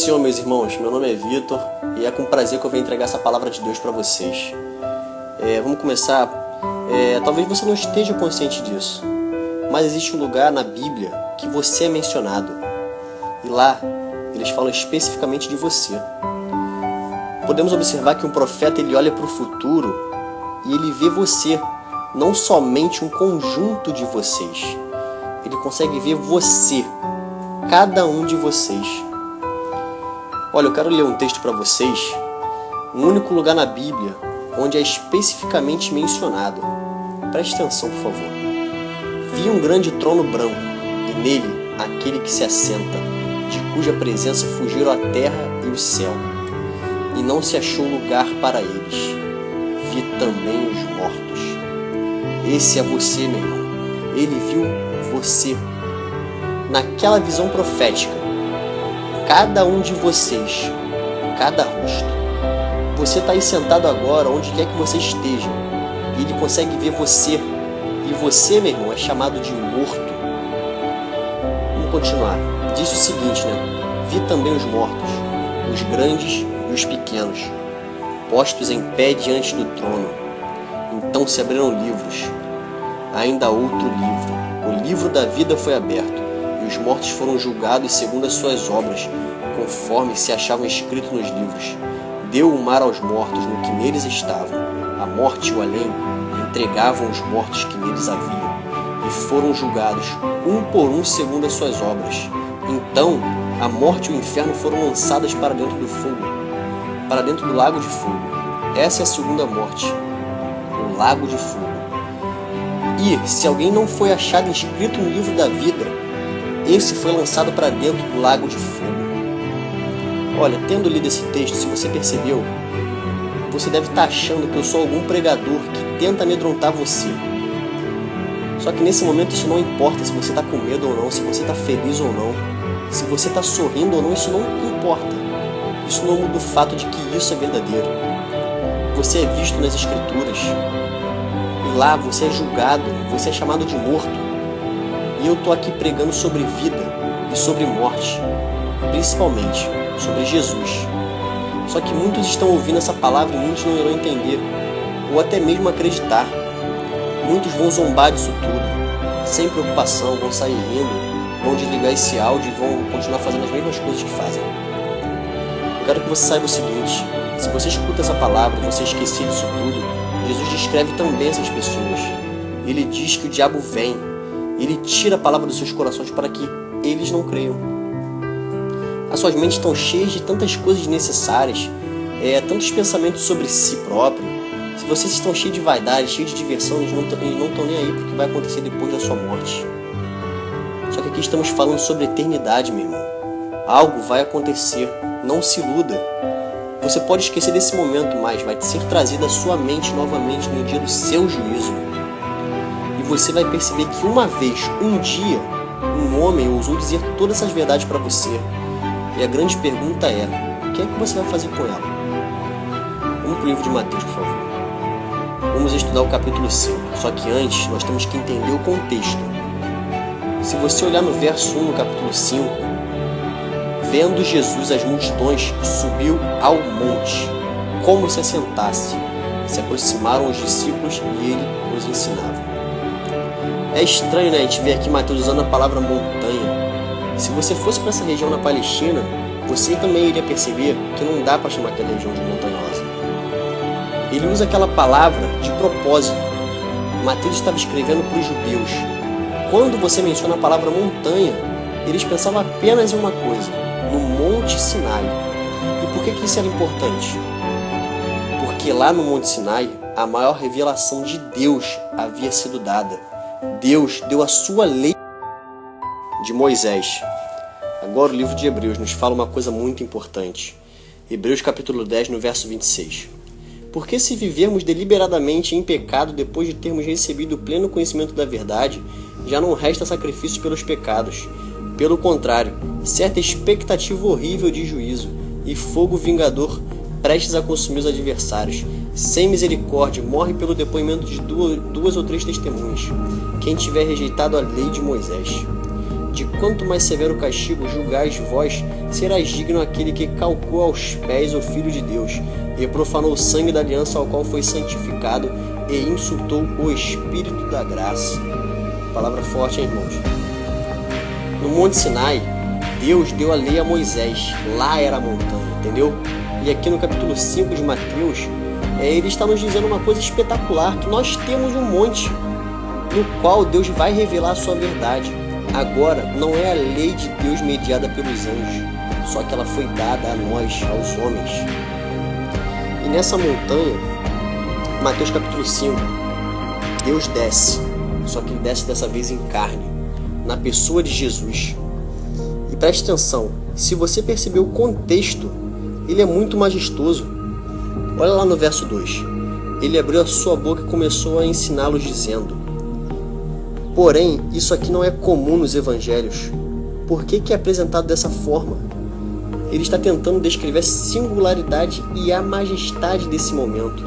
Senhor, meus irmãos. Meu nome é Vitor e é com prazer que eu venho entregar essa palavra de Deus para vocês. Vamos começar. Talvez você não esteja consciente disso, mas existe um lugar na Bíblia que você é mencionado. E lá, eles falam especificamente de você. Podemos observar que um profeta ele olha para o futuro e ele vê você, não somente um conjunto de vocês. Ele consegue ver você, cada um de vocês. Olha, eu quero ler um texto para vocês, um único lugar na Bíblia onde é especificamente mencionado. Preste atenção, por favor. Vi um grande trono branco, e nele aquele que se assenta, de cuja presença fugiram a terra e o céu, e não se achou lugar para eles. Vi também os mortos. Esse é você, meu irmão. Ele viu você. Naquela visão profética, cada um de vocês, cada rosto. Você está aí sentado agora, onde quer que você esteja, e ele consegue ver você. E você, meu irmão, é chamado de morto. Vamos continuar. Diz o seguinte, Vi também os mortos, os grandes e os pequenos, postos em pé diante do trono. Então se abriram livros. Ainda outro livro. O livro da vida foi aberto, e os mortos foram julgados segundo as suas obras, conforme se achavam escritos nos livros. Deu o mar aos mortos no que neles estavam. A morte e o além entregavam os mortos que neles haviam, e foram julgados, um por um, segundo as suas obras. Então a morte e o inferno foram lançadas para dentro do fogo, para dentro do lago de fogo. Essa é a segunda morte, o lago de fogo. E se alguém não foi achado inscrito no livro da vida, esse foi lançado para dentro do lago de fogo. Olha, tendo lido esse texto, se você percebeu, você deve estar achando que eu sou algum pregador que tenta amedrontar você. Só que nesse momento isso não importa se você está com medo ou não, se você está feliz ou não, se você está sorrindo ou não, isso não importa. Isso não muda o fato de que isso é verdadeiro. Você é visto nas Escrituras. E lá você é julgado, você é chamado de morto. E eu estou aqui pregando sobre vida e sobre morte, principalmente sobre Jesus. Só que muitos estão ouvindo essa palavra e muitos não irão entender, ou até mesmo acreditar. Muitos vão zombar disso tudo, sem preocupação, vão sair rindo, vão desligar esse áudio e vão continuar fazendo as mesmas coisas que fazem. Eu quero que você saiba o seguinte: se você escuta essa palavra e você esquecer disso tudo, Jesus descreve também essas pessoas. Ele diz que o diabo vem, ele tira a palavra dos seus corações para que eles não creiam. As suas mentes estão cheias de tantas coisas desnecessárias, tantos pensamentos sobre si próprio. Se vocês estão cheios de vaidade, cheios de diversão, eles não estão nem aí para o que vai acontecer depois da sua morte. Só que aqui estamos falando sobre eternidade, meu irmão. Algo vai acontecer, não se iluda. Você pode esquecer desse momento, mas vai ser trazido à sua mente novamente no dia do seu juízo. E você vai perceber que uma vez, um dia, um homem ousou dizer todas essas verdades para você. E a grande pergunta é: o que é que você vai fazer com ela? Vamos para o livro de Mateus, por favor. Vamos estudar o capítulo 5. Só que antes, nós temos que entender o contexto. Se você olhar no verso 1 no capítulo 5, vendo Jesus as multidões, subiu ao monte, como se assentasse. Se aproximaram os discípulos e ele os ensinava. É estranho, a gente ver aqui Mateus usando a palavra montanha. Se você fosse para essa região na Palestina, você também iria perceber que não dá para chamar aquela região de montanhosa. Ele usa aquela palavra de propósito. Mateus estava escrevendo para os judeus. Quando você menciona a palavra montanha, eles pensavam apenas em uma coisa: no Monte Sinai. E por que isso era importante? Porque lá no Monte Sinai, a maior revelação de Deus havia sido dada. Deus deu a sua lei de Moisés. Agora o livro de Hebreus nos fala uma coisa muito importante. Hebreus capítulo 10, no verso 26. Porque se vivermos deliberadamente em pecado depois de termos recebido o pleno conhecimento da verdade, já não resta sacrifício pelos pecados. Pelo contrário, certa expectativa horrível de juízo e fogo vingador prestes a consumir os adversários. Sem misericórdia, morre pelo depoimento de duas ou três testemunhas, quem tiver rejeitado a lei de Moisés. de quanto mais severo castigo julgais vós, serás digno aquele que calcou aos pés o Filho de Deus, e profanou o sangue da aliança ao qual foi santificado, e insultou o Espírito da graça. Palavra forte, hein, irmãos? No Monte Sinai, Deus deu a lei a Moisés. Lá era a montanha, entendeu? E aqui no capítulo 5 de Mateus, ele está nos dizendo uma coisa espetacular, que nós temos um monte no qual Deus vai revelar a sua verdade. Agora, não é a lei de Deus mediada pelos anjos, só que ela foi dada a nós, aos homens. E nessa montanha, Mateus capítulo 5, Deus desce, só que ele desce dessa vez em carne, na pessoa de Jesus. E preste atenção, se você perceber o contexto, ele é muito majestoso. Olha lá no verso 2. Ele abriu a sua boca e começou a ensiná-los dizendo: porém, isso aqui não é comum nos evangelhos. Por que é apresentado dessa forma? Ele está tentando descrever a singularidade e a majestade desse momento.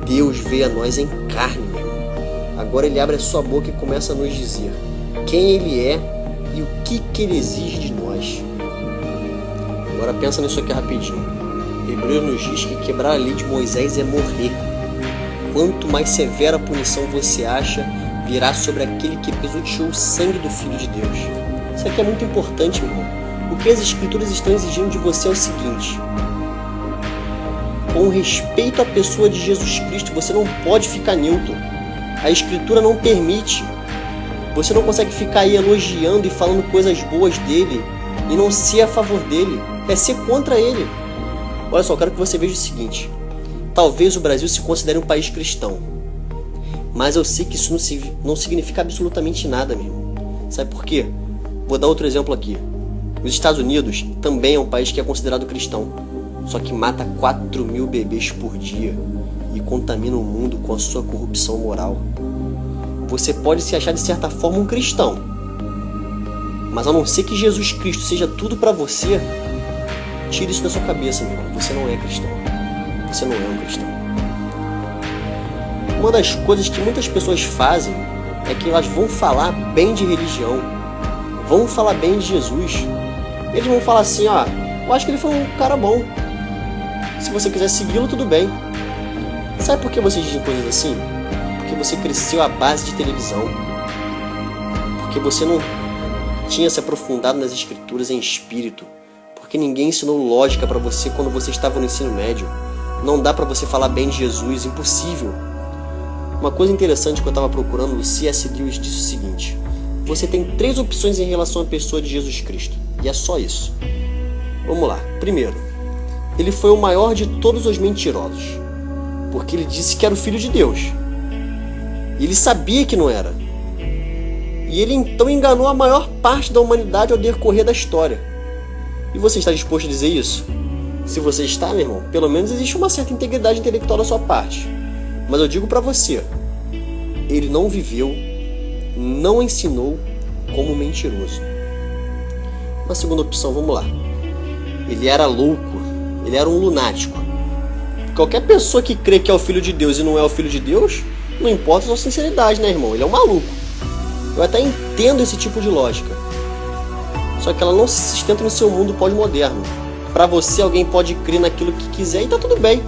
Deus veio a nós em carne, meu irmão. Agora ele abre a sua boca e começa a nos dizer quem ele é e o que ele exige de nós. Agora pensa nisso aqui rapidinho. Hebreus nos diz que quebrar a lei de Moisés é morrer. Quanto mais severa a punição você acha, virá sobre aquele que pisoteou o sangue do Filho de Deus. Isso aqui é muito importante, meu irmão. O que as Escrituras estão exigindo de você é o seguinte: com respeito à pessoa de Jesus Cristo, você não pode ficar neutro. A Escritura não permite. Você não consegue ficar aí elogiando e falando coisas boas dele e não ser a favor dele. É ser contra ele. Olha só, eu quero que você veja o seguinte: talvez o Brasil se considere um país cristão, mas eu sei que isso não significa absolutamente nada, meu irmão. Sabe por quê? Vou dar outro exemplo aqui. Os Estados Unidos também é um país que é considerado cristão, só que mata 4.000 bebês por dia e contamina o mundo com a sua corrupção moral. Você pode se achar de certa forma um cristão, mas a não ser que Jesus Cristo seja tudo para você, tire isso da sua cabeça, meu irmão. Você não é cristão. Você não é um cristão. Uma das coisas que muitas pessoas fazem é que elas vão falar bem de religião, vão falar bem de Jesus. Eles vão falar assim: ó, eu acho que ele foi um cara bom. Se você quiser segui-lo, tudo bem. Sabe por que vocês dizem coisas assim? Porque você cresceu à base de televisão. Porque você não tinha se aprofundado nas Escrituras em espírito. Porque ninguém ensinou lógica para você quando você estava no ensino médio. Não dá para você falar bem de Jesus, impossível. Uma coisa interessante que eu estava procurando, o C.S. Lewis disse o seguinte: você tem 3 opções em relação à pessoa de Jesus Cristo, e é só isso. Vamos lá. Primeiro, ele foi o maior de todos os mentirosos, porque ele disse que era o Filho de Deus, e ele sabia que não era. E ele então enganou a maior parte da humanidade ao decorrer da história. E você está disposto a dizer isso? Se você está, meu irmão, pelo menos existe uma certa integridade intelectual da sua parte. Mas eu digo para você, ele não viveu, não ensinou como mentiroso. Uma segunda opção, vamos lá. Ele era louco, ele era um lunático. Qualquer pessoa que crê que é o Filho de Deus e não é o Filho de Deus, não importa a sua sinceridade, né, irmão? Ele é um maluco. Eu até entendo esse tipo de lógica. Só que ela não se sustenta no seu mundo pós-moderno. Para você, alguém pode crer naquilo que quiser e tá tudo bem.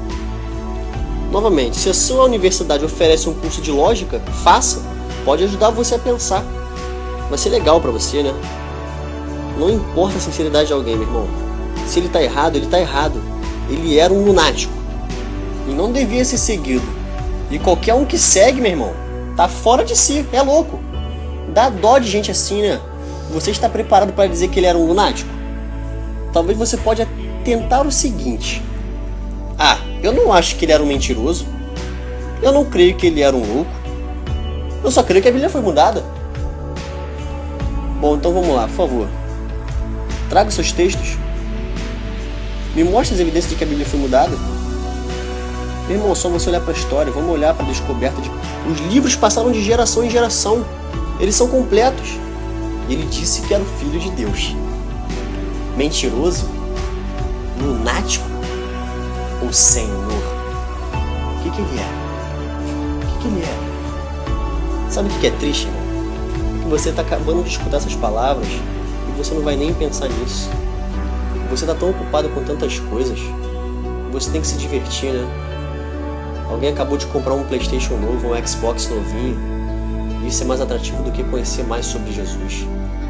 Novamente, se a sua universidade oferece um curso de lógica, faça. Pode ajudar você a pensar. Vai ser legal para você, né? Não importa a sinceridade de alguém, meu irmão. Se ele tá errado, ele tá errado. Ele era um lunático e não devia ser seguido. E qualquer um que segue, meu irmão, tá fora de si, é louco. Dá dó de gente assim, né? Você está preparado para dizer que ele era um lunático? Talvez você pode tentar o seguinte: eu não acho que ele era um mentiroso. Eu não creio que ele era um louco. Eu só creio que a Bíblia foi mudada. Bom, então vamos lá, por favor. Traga seus textos. Me mostre as evidências de que a Bíblia foi mudada. Meu irmão, só você olhar para a história. Vamos olhar para a descoberta de... Os livros passaram de geração em geração. Eles são completos. Ele disse que era o Filho de Deus. Mentiroso? Lunático? Ou Senhor? O que ele é? O que ele é? Sabe o que é triste, irmão? você está acabando de escutar essas palavras e você não vai nem pensar nisso. Você está tão ocupado com tantas coisas. Você tem que se divertir, né? Alguém acabou de comprar um PlayStation novo, um Xbox novinho. Isso é mais atrativo do que conhecer mais sobre Jesus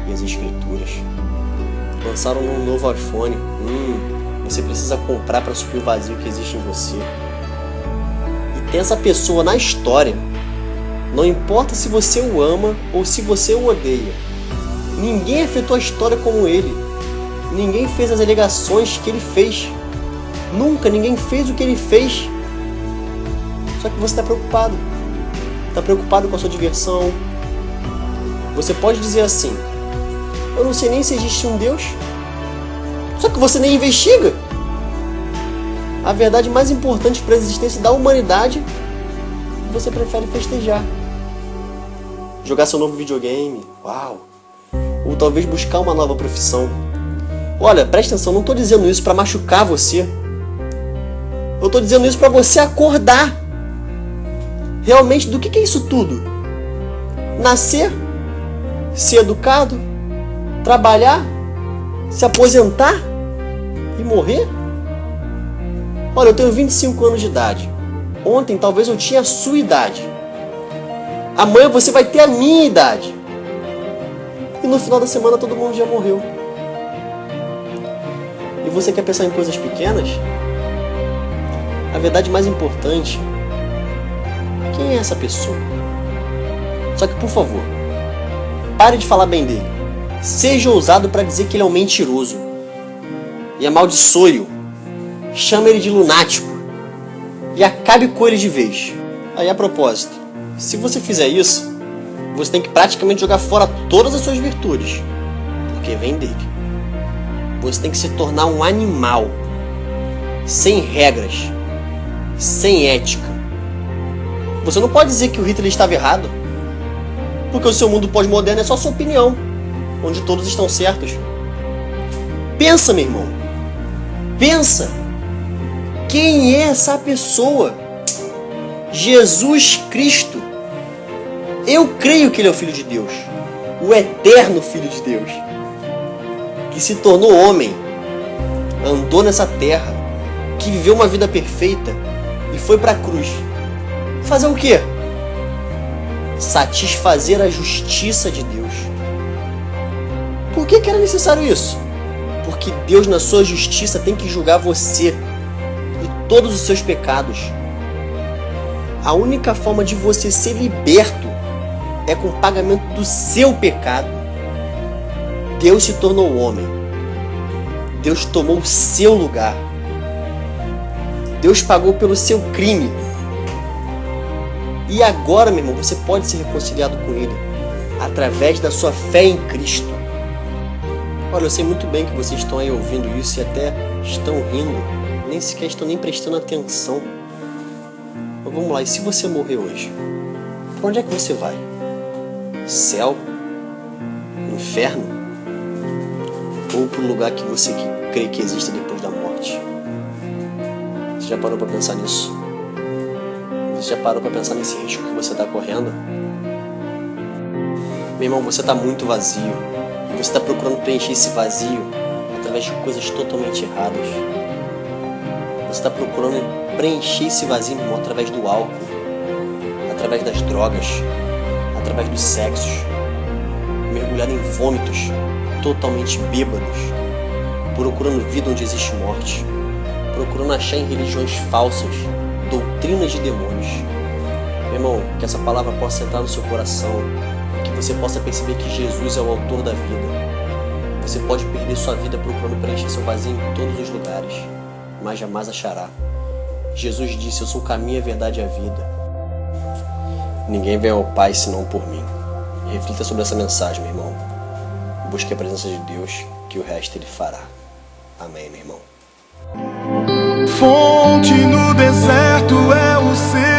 e as Escrituras. Lançaram um novo iPhone. Você precisa comprar para suprir o vazio que existe em você. E tem essa pessoa na história. Não importa se você o ama ou se você o odeia. Ninguém afetou a história como ele. Ninguém fez as alegações que ele fez. Nunca ninguém fez o que ele fez. Só que você está preocupado. Está preocupado com a sua diversão. Você pode dizer assim: eu não sei nem se existe um Deus. Só que você nem investiga. A verdade mais importante para a existência da humanidade, você prefere festejar. Jogar seu novo videogame. Uau! Ou talvez buscar uma nova profissão. Olha, presta atenção, não estou dizendo isso para machucar você. Eu estou dizendo isso para você acordar. Realmente, do que é isso tudo? Nascer, ser educado, trabalhar, se aposentar e morrer? Olha, eu tenho 25 anos de idade. Ontem talvez eu tinha a sua idade. Amanhã você vai ter a minha idade. E no final da semana todo mundo já morreu. E você quer pensar em coisas pequenas? A verdade mais importante: quem é essa pessoa? Só que, por favor, pare de falar bem dele. Seja ousado para dizer que ele é um mentiroso. E amaldiçoe-o. Chame ele de lunático. E acabe com ele de vez. Aí, a propósito, se você fizer isso, você tem que praticamente jogar fora todas as suas virtudes. Porque vem dele. Você tem que se tornar um animal. Sem regras. Sem ética. Você não pode dizer que o Hitler estava errado, porque o seu mundo pós-moderno é só sua opinião, onde todos estão certos. Pensa, meu irmão. Pensa. Quem é essa pessoa? Jesus Cristo. Eu creio que ele é o Filho de Deus, o eterno Filho de Deus, que se tornou homem, andou nessa terra, que viveu uma vida perfeita e foi para a cruz. Fazer o quê? Satisfazer a justiça de Deus. Por que era necessário isso? Porque Deus, na sua justiça, tem que julgar você e todos os seus pecados. A única forma de você ser liberto é com o pagamento do seu pecado. Deus se tornou homem. Deus tomou o seu lugar. Deus pagou pelo seu crime. E agora, meu irmão, você pode ser reconciliado com Ele através da sua fé em Cristo. Olha, eu sei muito bem que vocês estão aí ouvindo isso e até estão rindo, nem sequer estão nem prestando atenção. Mas vamos lá, e se você morrer hoje? Para onde é que você vai? Céu? Inferno? Ou para o lugar que você crê que existe depois da morte? Você já parou para pensar nisso? Você já parou para pensar nesse risco que você está correndo? Meu irmão, você está muito vazio. E você está procurando preencher esse vazio através de coisas totalmente erradas. Você está procurando preencher esse vazio, meu irmão, através do álcool, através das drogas, através dos sexos, mergulhado em vômitos, totalmente bêbados, procurando vida onde existe morte, procurando achar em religiões falsas doutrinas de demônios. Meu irmão, que essa palavra possa entrar no seu coração, que você possa perceber que Jesus é o autor da vida. Você pode perder sua vida procurando preencher seu vazio em todos os lugares, mas jamais achará. Jesus disse: eu sou o caminho, a verdade e a vida. Ninguém vem ao Pai senão por mim. Reflita sobre essa mensagem, meu irmão. Busque a presença de Deus, que o resto Ele fará. Amém, meu irmão. Fonte no deserto é o Senhor.